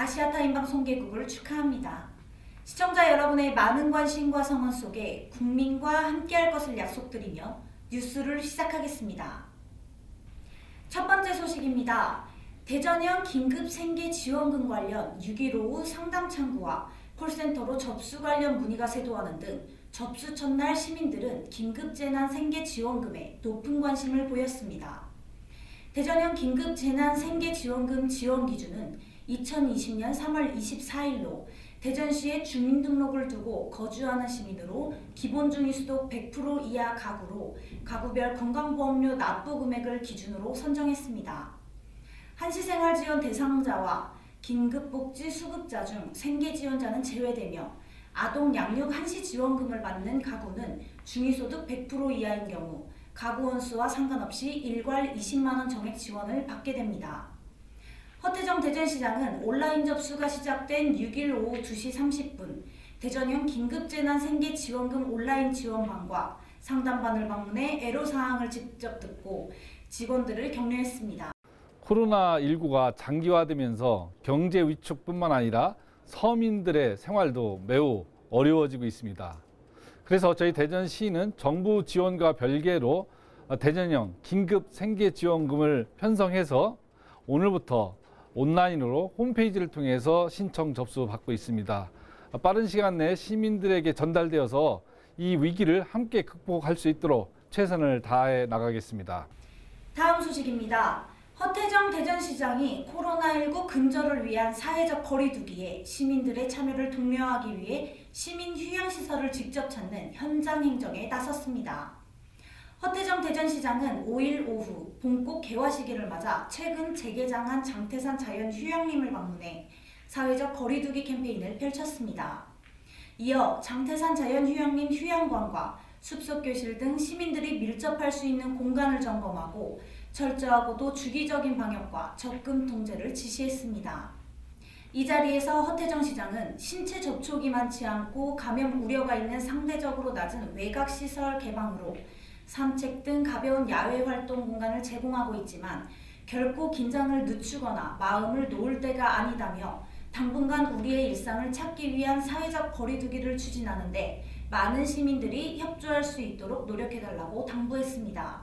아시아타임 방송개국을 축하합니다. 시청자 여러분의 많은 관심과 성원 속에 국민과 함께할 것을 약속드리며 뉴스를 시작하겠습니다. 첫 번째 소식입니다. 대전형 긴급생계지원금 관련 6.15 오후 상담창구와 콜센터로 접수 관련 문의가 쇄도하는 등 접수 첫날 시민들은 긴급재난생계지원금에 높은 관심을 보였습니다. 대전형 긴급재난생계지원금 지원 기준은 2020년 3월 24일로 대전시에 주민등록을 두고 거주하는 시민으로 기본중위소득 100% 이하 가구로 가구별 건강보험료 납부 금액을 기준으로 선정했습니다. 한시생활지원 대상자와 긴급복지 수급자 중 생계지원자는 제외되며 아동 양육 한시지원금을 받는 가구는 중위소득 100% 이하인 경우 가구 원수와 상관없이 일괄 20만원 정액 지원을 받게 됩니다. 허태정 대전시장은 온라인 접수가 시작된 6일 오후 2시 30분 대전형 긴급재난생계지원금 온라인 지원방과 상담반을 방문해 애로사항을 직접 듣고 직원들을 격려했습니다. 코로나19가 장기화되면서 경제 위축뿐만 아니라 서민들의 생활도 매우 어려워지고 있습니다. 그래서 저희 대전시는 정부 지원과 별개로 대전형 긴급생계지원금을 편성해서 오늘부터 온라인으로 홈페이지를 통해서 신청 접수받고 있습니다. 빠른 시간 내에 시민들에게 전달되어서 이 위기를 함께 극복할 수 있도록 최선을 다해 나가겠습니다. 다음 소식입니다. 허태정 대전시장이 코로나19 근절을 위한 사회적 거리두기에 시민들의 참여를 독려하기 위해 시민휴양시설을 직접 찾는 현장 행정에 나섰습니다. 허태정 대전시장은 5일 오후 봄꽃 개화 시기를 맞아 최근 재개장한 장태산 자연휴양림을 방문해 사회적 거리두기 캠페인을 펼쳤습니다. 이어 장태산 자연휴양림 휴양관과 숲속교실 등 시민들이 밀접할 수 있는 공간을 점검하고 철저하고도 주기적인 방역과 접근 통제를 지시했습니다. 이 자리에서 허태정 시장은 신체 접촉이 많지 않고 감염 우려가 있는 상대적으로 낮은 외곽시설 개방으로 산책 등 가벼운 야외 활동 공간을 제공하고 있지만 결코 긴장을 늦추거나 마음을 놓을 때가 아니다며 당분간 우리의 일상을 찾기 위한 사회적 거리두기를 추진하는데 많은 시민들이 협조할 수 있도록 노력해달라고 당부했습니다.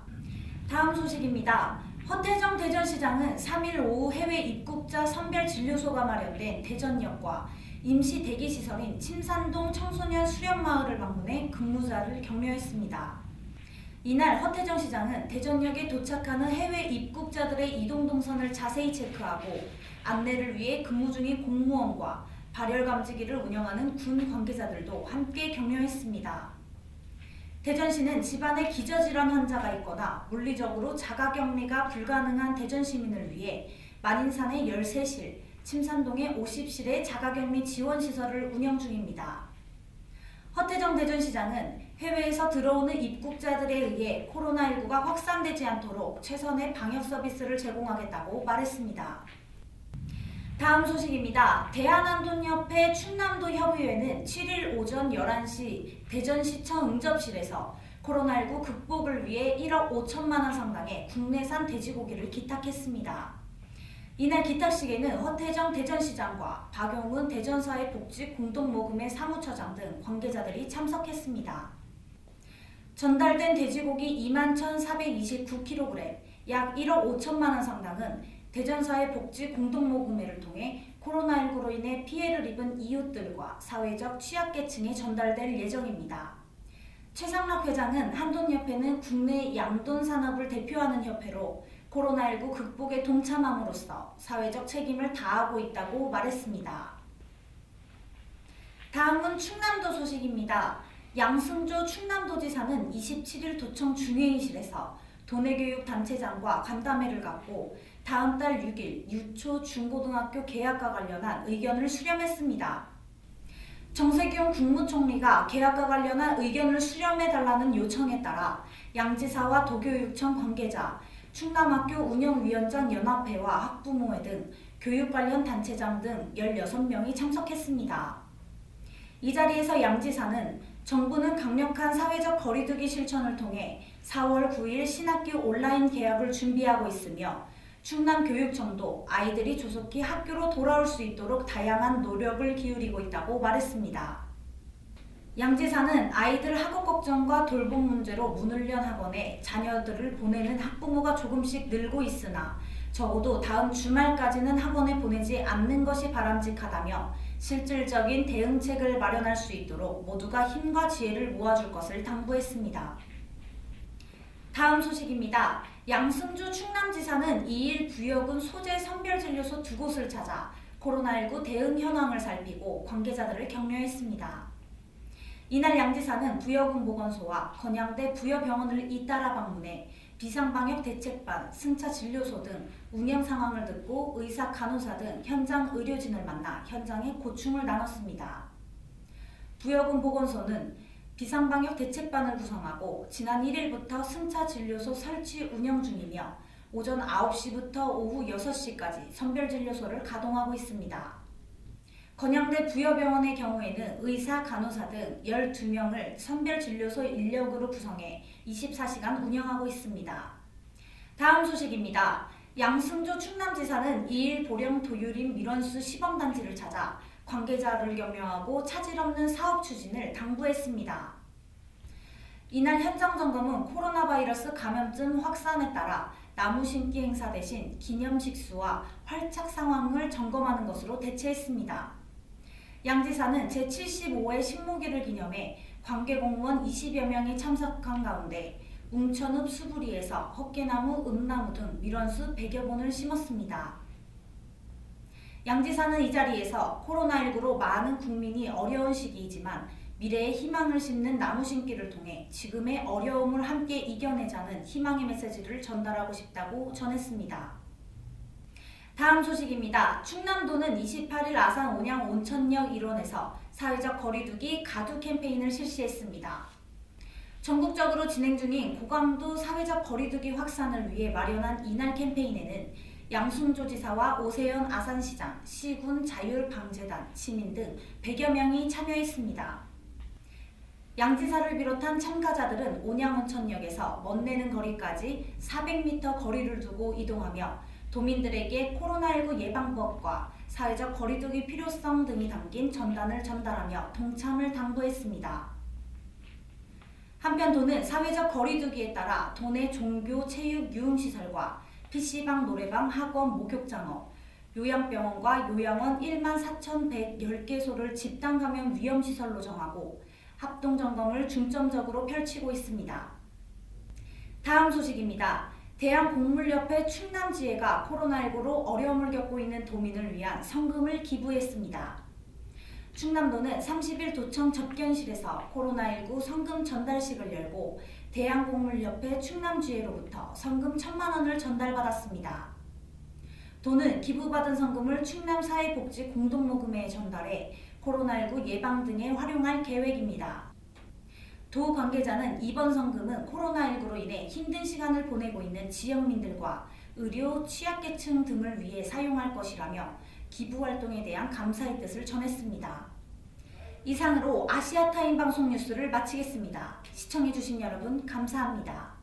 다음 소식입니다. 허태정 대전시장은 3일 오후 해외 입국자 선별진료소가 마련된 대전역과 임시 대기시설인 침산동 청소년 수련마을을 방문해 근무자를 격려했습니다. 이날 허태정 시장은 대전역에 도착하는 해외 입국자들의 이동 동선을 자세히 체크하고 안내를 위해 근무 중인 공무원과 발열감지기를 운영하는 군 관계자들도 함께 격려했습니다. 대전시는 집안에 기저질환 환자가 있거나 물리적으로 자가격리가 불가능한 대전 시민을 위해 만인산에 13실, 침산동에 50실의 자가격리 지원시설을 운영 중입니다. 허태정 대전시장은 해외에서 들어오는 입국자들에 의해 코로나19가 확산되지 않도록 최선의 방역 서비스를 제공하겠다고 말했습니다. 다음 소식입니다. 대한한돈협회 충남도 협의회는 7일 오전 11시 대전시청 응접실에서 코로나19 극복을 위해 1억 5천만 원 상당의 국내산 돼지고기를 기탁했습니다. 이날 기탁식에는 허태정 대전시장과 박용훈 대전사회복지공동모금회 사무처장 등 관계자들이 참석했습니다. 전달된 돼지고기 21,429kg, 약 1억 5천만 원 상당은 대전사회복지공동모금회를 통해 코로나19로 인해 피해를 입은 이웃들과 사회적 취약계층에 전달될 예정입니다. 최상락 회장은 한돈협회는 국내 양돈 산업을 대표하는 협회로 코로나19 극복에 동참함으로써 사회적 책임을 다하고 있다고 말했습니다. 다음은 충남도 소식입니다. 양승조 충남도지사는 27일 도청 중회의실에서 도내교육단체장과 간담회를 갖고 다음 달 6일 유초 중고등학교 개학과 관련한 의견을 수렴했습니다. 정세균 국무총리가 개학과 관련한 의견을 수렴해달라는 요청에 따라 양지사와 도교육청 관계자, 충남학교 운영위원장 연합회와 학부모회 등 교육 관련 단체장 등 16명이 참석했습니다. 이 자리에서 양지사는 정부는 강력한 사회적 거리두기 실천을 통해 4월 9일 신학교 온라인 개학을 준비하고 있으며 충남교육청도 아이들이 조속히 학교로 돌아올 수 있도록 다양한 노력을 기울이고 있다고 말했습니다. 양 지사는 아이들 학업 걱정과 돌봄 문제로 문을 연 학원에 자녀들을 보내는 학부모가 조금씩 늘고 있으나 적어도 다음 주말까지는 학원에 보내지 않는 것이 바람직하다며 실질적인 대응책을 마련할 수 있도록 모두가 힘과 지혜를 모아줄 것을 당부했습니다. 다음 소식입니다. 양승주 충남지사는 2일 부여군 소재 선별진료소 2곳을 찾아 코로나19 대응 현황을 살피고 관계자들을 격려했습니다. 이날 양 지사는 부여군 보건소와 건양대 부여병원을 잇따라 방문해 비상방역 대책반, 승차 진료소 등 운영 상황을 듣고 의사, 간호사 등 현장 의료진을 만나 현장의 고충을 나눴습니다. 부여군 보건소는 비상방역 대책반을 구성하고 지난 1일부터 승차 진료소 설치 운영 중이며 오전 9시부터 오후 6시까지 선별진료소를 가동하고 있습니다. 건양대 부여병원의 경우에는 의사, 간호사 등 12명을 선별진료소 인력으로 구성해 24시간 운영하고 있습니다. 다음 소식입니다. 양승조 충남지사는 2일 보령 도유림 밀원수 시범단지를 찾아 관계자를 격려하고 차질 없는 사업 추진을 당부했습니다. 이날 현장 점검은 코로나 바이러스 감염증 확산에 따라 나무 심기 행사 대신 기념식 수와 활착 상황을 점검하는 것으로 대체했습니다. 양 지사는 제75회 식무기를 기념해 관계 공무원 20여 명이 참석한 가운데 웅천읍 수부리에서 헛개나무, 은나무 등 밀원수 100여 본을 심었습니다. 양 지사는 이 자리에서 코로나19로 많은 국민이 어려운 시기이지만 미래의 희망을 심는 나무 심기를 통해 지금의 어려움을 함께 이겨내자는 희망의 메시지를 전달하고 싶다고 전했습니다. 다음 소식입니다. 충남도는 28일 아산 온양 온천역 일원에서 사회적 거리두기 가두 캠페인을 실시했습니다. 전국적으로 진행 중인 고강도 사회적 거리두기 확산을 위해 마련한 이날 캠페인에는 양승조 지사와 오세연 아산시장, 시군 자율방재단, 시민 등 100여 명이 참여했습니다. 양 지사를 비롯한 참가자들은 온양온천역에서 멋내는 거리까지 400m 거리를 두고 이동하며 도민들에게 코로나19 예방법과 사회적 거리두기 필요성 등이 담긴 전단을 전달하며 동참을 당부했습니다. 한편 도는 사회적 거리두기에 따라 도내 종교, 체육, 유흥시설과 PC방, 노래방, 학원, 목욕장업, 요양병원과 요양원 14,110개소를 집단 감염 위험시설로 정하고 합동점검을 중점적으로 펼치고 있습니다. 다음 소식입니다. 대한곡물협회 충남지회가 코로나19로 어려움을 겪고 있는 도민을 위한 성금을 기부했습니다. 충남도는 30일 도청 접견실에서 코로나19 성금 전달식을 열고 대한곡물협회 충남지회로부터 성금 1,000만 원을 전달받았습니다. 도는 기부받은 성금을 충남사회복지 공동모금회에 전달해 코로나19 예방 등에 활용할 계획입니다. 도 관계자는 이번 성금은 코로나19로 인해 힘든 시간을 보내고 있는 지역민들과 의료, 취약계층 등을 위해 사용할 것이라며 기부활동에 대한 감사의 뜻을 전했습니다. 이상으로 아시아타임 방송 뉴스를 마치겠습니다. 시청해주신 여러분 감사합니다.